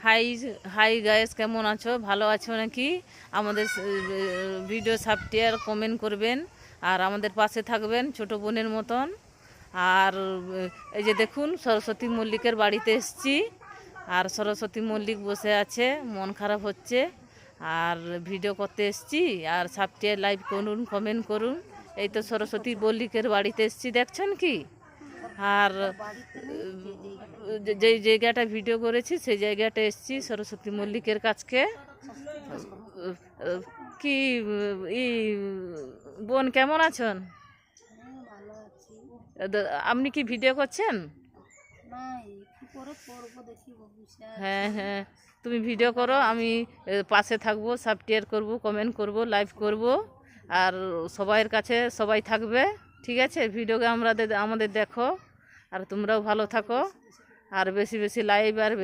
High hi guys, কেমন আছো? ভালো আছো নাকি? আমাদের ভিডিও সাবটিয়ার কমেন্ট করবেন আর আমাদের পাশে থাকবেন ছোট বোনের মতন। আর এই যে দেখুন, সরস্বতী মল্লিকের বাড়িতে এসেছি। আর সরস্বতী মল্লিক বসে আছে, মন খারাপ হচ্ছে। আর ভিডিও করতে এসেছি। আর সাবটিয়ার লাইভ করুন, কমেন্ট করুন। এই তো সরস্বতী মল্লিকের বাড়িতে এসেছি, দেখছেন কি? আর যেই জায়গাটা ভিডিও করেছি সেই জায়গাটা এসেছি সরস্বতী মল্লিকের কাছকে। কি ই বোন, কেমন আছেন? আপনি কি ভিডিও করছেন? হ্যাঁ হ্যাঁ, তুমি ভিডিও করো, আমি পাশে থাকবো, সাবস্ক্রাইব করব, কমেন্ট করব, লাইভ করব। আর সবাইয়ের কাছে সবাই থাকবে, ঠিক আছে? ভিডিওকে আমাদের দেখো। আর তোমরাও ভালো থাকো। আর বেশি বেশি লাইভ আর বেশি